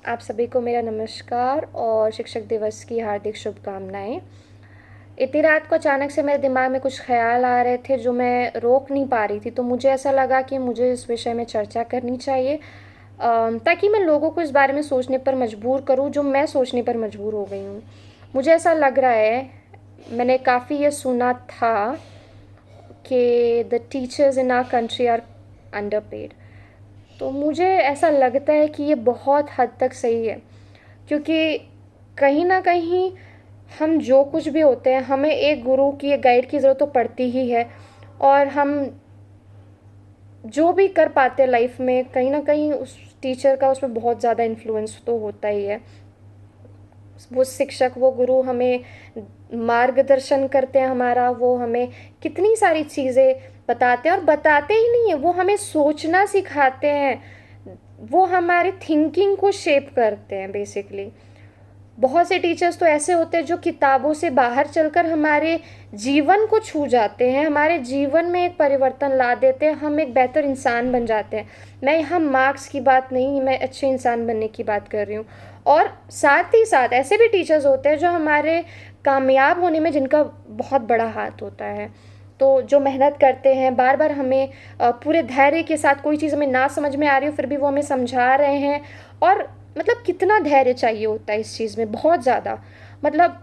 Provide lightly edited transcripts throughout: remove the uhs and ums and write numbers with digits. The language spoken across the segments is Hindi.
आप सभी को मेरा नमस्कार और शिक्षक दिवस की हार्दिक शुभकामनाएँ। इतनी रात को अचानक से मेरे दिमाग में कुछ ख़्याल आ रहे थे जो मैं रोक नहीं पा रही थी, तो मुझे ऐसा लगा कि मुझे इस विषय में चर्चा करनी चाहिए ताकि मैं लोगों को इस बारे में सोचने पर मजबूर करूँ जो मैं सोचने पर मजबूर हो गई हूँ। मुझे ऐसा लग रहा है, मैंने काफ़ी ये सुना था कि the teachers in our country are underpaid. तो मुझे ऐसा लगता है कि ये बहुत हद तक सही है, क्योंकि कहीं न कहीं हम जो कुछ भी होते हैं, हमें एक गुरु की, एक गाइड की ज़रूरत तो पड़ती ही है। और हम जो भी कर पाते हैं लाइफ में, कहीं न कहीं उस टीचर का उसमें बहुत ज़्यादा इन्फ्लुएंस तो होता ही है। वो शिक्षक, वो गुरु हमें मार्गदर्शन करते हैं हमारा, वो हमें कितनी सारी चीज़ें बताते हैं और बताते ही नहीं हैं, वो हमें सोचना सिखाते हैं, वो हमारी थिंकिंग को शेप करते हैं बेसिकली। बहुत से टीचर्स तो ऐसे होते हैं जो किताबों से बाहर चलकर हमारे जीवन को छू जाते हैं, हमारे जीवन में एक परिवर्तन ला देते हैं, हम एक बेहतर इंसान बन जाते हैं। मैं यहाँ मार्क्स की बात नहीं, मैं अच्छे इंसान बनने की बात कर रही हूँ। और साथ ही साथ ऐसे भी टीचर्स होते हैं जो हमारे कामयाब होने में, जिनका बहुत बड़ा हाथ होता है। तो जो मेहनत करते हैं, बार-बार हमें पूरे धैर्य के साथ, कोई चीज़ हमें ना समझ में आ रही हो फिर भी वो हमें समझा रहे हैं। और मतलब कितना धैर्य चाहिए होता है इस चीज़ में, बहुत ज़्यादा। मतलब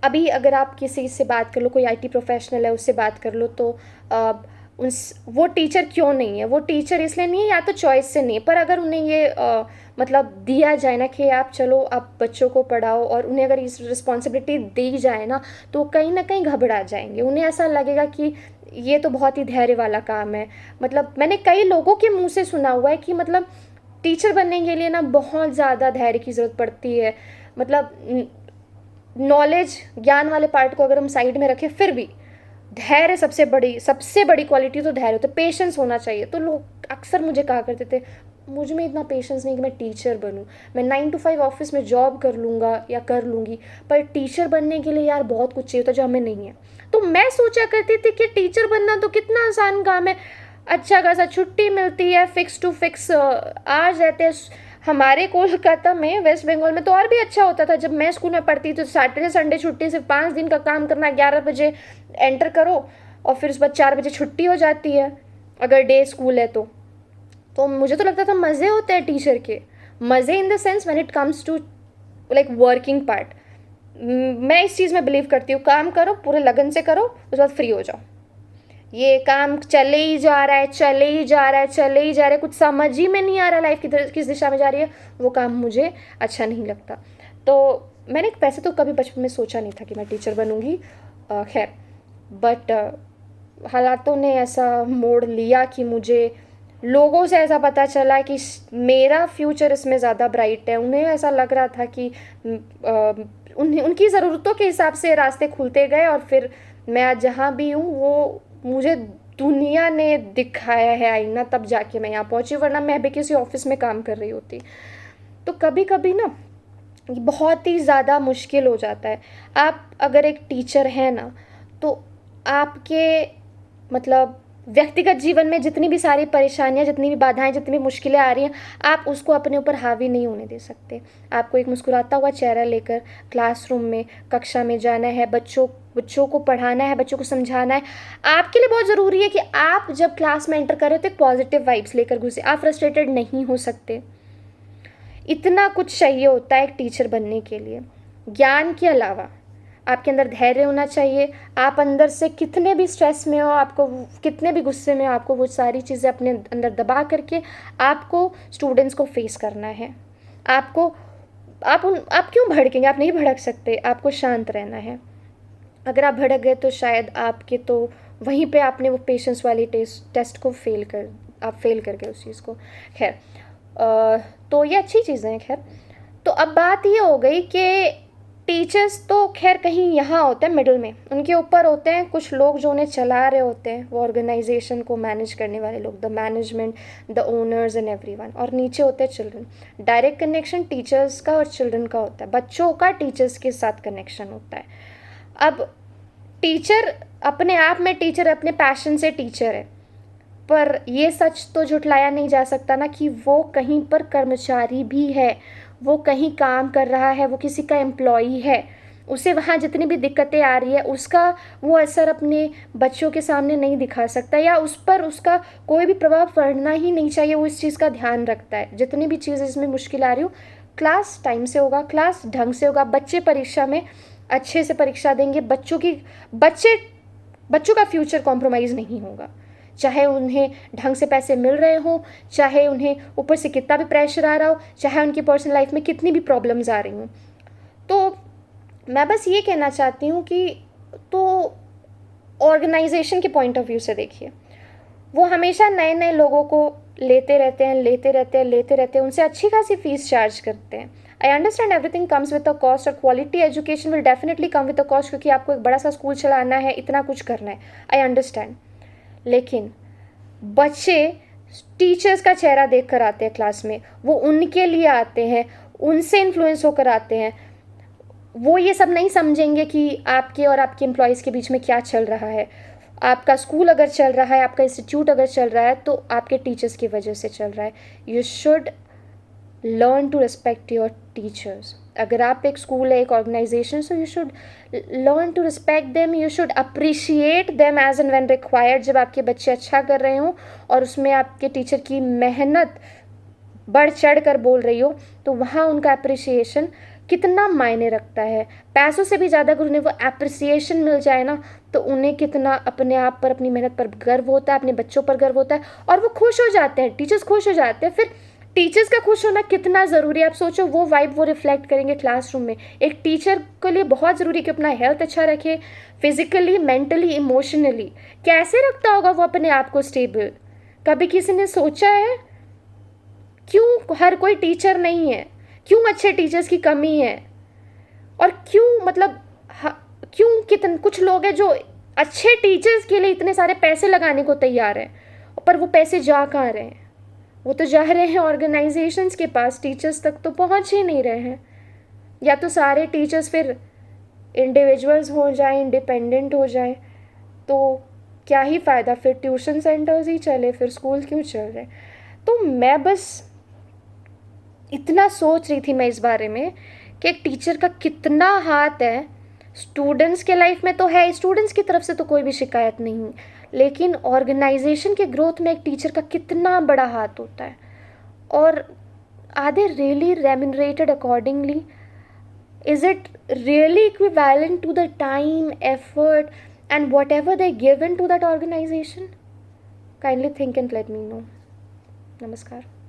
अभी अगर आप किसी से बात कर लो, कोई आईटी प्रोफेशनल है, उससे बात कर लो, तो अ, उस वो टीचर क्यों नहीं है? वो टीचर इसलिए नहीं है, या तो चॉइस से नहीं है, पर अगर उन्हें ये मतलब दिया जाए ना कि आप चलो, आप बच्चों को पढ़ाओ, और उन्हें अगर इस रिस्पॉन्सिबिलिटी दी जाए ना, तो कहीं न कहीं घबरा जाएँगे। उन्हें ऐसा लगेगा कि ये तो बहुत ही धैर्य वाला काम है। मतलब मैंने कई लोगों के मुँह से सुना हुआ है कि मतलब टीचर बनने के लिए ना बहुत ज़्यादा धैर्य की ज़रूरत पड़ती है। मतलब नॉलेज, ज्ञान वाले पार्ट को अगर हम साइड में रखें, फिर भी धैर्य सबसे बड़ी क्वालिटी तो धैर्य होता है, पेशेंस होना चाहिए। तो लोग अक्सर मुझे कहा करते थे, मुझ में इतना पेशेंस नहीं कि मैं टीचर बनूँ। मैं 9 टू 5 ऑफ़िस में जॉब कर लूँगा या कर लूँगी, पर टीचर बनने के लिए यार बहुत कुछ चाहिए होता है जो हमें नहीं है। तो मैं सोचा करती थी कि टीचर बनना तो कितना आसान काम है। अच्छा खासा छुट्टी मिलती है, फिक्स टू फिक्स आवर्स रहते हैं। हमारे कोलकाता में, वेस्ट बंगाल में तो और भी अच्छा होता था। जब मैं स्कूल में पढ़ती तो सैटरडे संडे छुट्टी, सिर्फ 5 दिन का काम करना, 11 बजे एंटर करो और फिर उसके बाद 4 बजे छुट्टी हो जाती है, अगर डे स्कूल है तो मुझे तो लगता था मज़े होते हैं टीचर के। मज़े in the sense when it comes to like working part. मैं इस चीज़ में बिलीव करती हूँ, काम करो, पूरे लगन से करो, उसके बाद फ्री हो जाओ। ये काम चले ही जा रहा है, चले ही जा रहा है, चले ही जा रहा है, कुछ समझ ही में नहीं आ रहा लाइफ किस दिशा में जा रही है, वो काम मुझे अच्छा नहीं लगता। तो मैंने वैसे तो कभी बचपन में सोचा नहीं था कि मैं टीचर बनूंगी, खैर, बट हालातों ने ऐसा मोड़ लिया कि मुझे लोगों से ऐसा पता चला कि मेरा फ्यूचर इसमें ज़्यादा ब्राइट है। उन्हें ऐसा लग रहा था कि उन्हें उनकी ज़रूरतों के हिसाब से रास्ते खुलते गए, और फिर मैं आज जहाँ भी हूँ वो मुझे दुनिया ने दिखाया है आईना, तब जाके मैं यहाँ पहुँची, वरना मैं भी किसी ऑफिस में काम कर रही होती। तो कभी कभी ना ये बहुत ही ज़्यादा मुश्किल हो जाता है। आप अगर एक टीचर हैं ना, तो आपके मतलब व्यक्तिगत जीवन में जितनी भी सारी परेशानियाँ, जितनी भी बाधाएँ, जितनी भी मुश्किलें आ रही हैं, आप उसको अपने ऊपर हावी नहीं होने दे सकते। आपको एक मुस्कुराता हुआ चेहरा लेकर क्लासरूम में, कक्षा में जाना है, बच्चों बच्चों को पढ़ाना है, बच्चों को समझाना है। आपके लिए बहुत ज़रूरी है कि आप जब क्लास में एंटर करें तो एक पॉजिटिव वाइब्स लेकर घुसे। आप फ्रस्ट्रेटेड नहीं हो सकते। इतना कुछ चाहिए होता है एक टीचर बनने के लिए। ज्ञान के अलावा आपके अंदर धैर्य होना चाहिए। आप अंदर से कितने भी स्ट्रेस में हो, आपको कितने भी गुस्से में हो, आपको वो सारी चीज़ें अपने अंदर दबा करके आपको स्टूडेंट्स को फेस करना है। आपको आप क्यों भड़केंगे? आप नहीं भड़क सकते, आपको शांत रहना है। अगर आप भड़क गए तो शायद आपके तो वहीं पे आपने वो पेशेंस वाली टेस्ट को आप फेल कर गए उस चीज़ को। खैर, तो ये अच्छी चीज़ें हैं। खैर, तो अब बात ये हो गई कि टीचर्स तो खैर कहीं यहाँ होते हैं मिडल में, उनके ऊपर होते हैं कुछ लोग जो उन्हें चला रहे होते हैं, वो ऑर्गेनाइजेशन को मैनेज करने वाले लोग, the management, the owners and everyone, और नीचे होते हैं चिल्ड्रन। डायरेक्ट कनेक्शन टीचर्स का और चिल्ड्रन का होता है, बच्चों का टीचर्स के साथ कनेक्शन होता है। अब टीचर अपने आप में टीचर, अपने पैशन से टीचर है, पर ये सच तो झुठलाया नहीं जा सकता ना कि वो कहीं पर कर्मचारी भी है, वो कहीं काम कर रहा है, वो किसी का एम्प्लॉई है। उसे वहाँ जितनी भी दिक्कतें आ रही है उसका वो असर अपने बच्चों के सामने नहीं दिखा सकता, या उस पर उसका कोई भी प्रभाव पड़ना ही नहीं चाहिए। वो इस चीज़ का ध्यान रखता है, जितनी भी चीज़ इसमें मुश्किल आ रही हो, क्लास टाइम से होगा, क्लास ढंग से होगा, बच्चे परीक्षा में अच्छे से परीक्षा देंगे, बच्चों का फ्यूचर कॉम्प्रोमाइज़ नहीं होगा। चाहे उन्हें ढंग से पैसे मिल रहे हों, चाहे उन्हें ऊपर से कितना भी प्रेशर आ रहा हो, चाहे उनकी पर्सनल लाइफ में कितनी भी प्रॉब्लम्स आ रही हों। तो मैं बस ये कहना चाहती हूँ कि तो ऑर्गेनाइजेशन के पॉइंट ऑफ व्यू से देखिए, वो हमेशा नए नए लोगों को लेते रहते हैं, उनसे अच्छी खासी फीस चार्ज करते हैं। I understand everything comes with a cost, और quality education will definitely come with a cost, क्योंकि आपको एक बड़ा सा स्कूल चलाना है, इतना कुछ करना है, आई अंडरस्टैंड। लेकिन बच्चे टीचर्स का चेहरा देख कर आते हैं क्लास में, वो उनके लिए आते हैं, उनसे इन्फ्लुएंस होकर आते हैं। वो ये सब नहीं समझेंगे कि आपके और आपके एम्प्लॉयज़ के बीच में क्या चल रहा है। आपका स्कूल अगर चल रहा है, आपका इंस्टीट्यूट अगर चल रहा है, तो आपके टीचर्स की वजह से चल रहा है। You should learn to respect your teachers. अगर आप एक स्कूल है, एक organization, so you should learn to respect them, you should appreciate them as and when required. जब आपके बच्चे अच्छा कर रहे हों और उसमें आपके टीचर की मेहनत बढ़ चढ़ कर बोल रही हो, तो वहाँ उनका अप्रिसिएशन कितना मायने रखता है। पैसों से भी ज़्यादा अगर उन्हें वो अप्रिसिएशन मिल जाए ना, तो उन्हें कितना अपने आप पर, अपनी मेहनत पर गर्व होता है, अपने बच्चों पर गर्व होता है, और वो खुश हो जाते हैं, टीचर्स खुश हो जाते हैं। फिर टीचर्स का खुश होना कितना ज़रूरी है, आप सोचो, वो वाइब वो रिफ्लेक्ट करेंगे क्लासरूम में। एक टीचर के लिए बहुत ज़रूरी कि अपना हेल्थ अच्छा रखे, फिजिकली, मेंटली, इमोशनली। कैसे रखता होगा वो अपने आप को स्टेबल? कभी किसी ने सोचा है? क्यों हर कोई टीचर नहीं है? क्यों अच्छे टीचर्स की कमी है? और क्यों मतलब क्यों कितने कुछ लोग हैं जो अच्छे टीचर्स के लिए इतने सारे पैसे लगाने को तैयार हैं, पर वो पैसे जा कहाँ रहे हैं? वो तो जा रहे हैं ऑर्गेनाइजेशंस के पास, टीचर्स तक तो पहुंच ही नहीं रहे हैं। या तो सारे टीचर्स फिर इंडिविजुअल्स हो जाएं, इंडिपेंडेंट हो जाएं, तो क्या ही फ़ायदा? फिर ट्यूशन सेंटर्स ही चले, फिर स्कूल क्यों चल रहे? तो मैं बस इतना सोच रही थी मैं इस बारे में कि एक टीचर का कितना हाथ है। स्टूडेंट्स के लाइफ में तो है, स्टूडेंट्स की तरफ से तो कोई भी शिकायत नहीं, लेकिन ऑर्गेनाइजेशन के ग्रोथ में एक टीचर का कितना बड़ा हाथ होता है। और are they really remunerated accordingly? Is it really equivalent to the time, effort and whatever they given to that organisation? Kindly think and let me know. नमस्कार।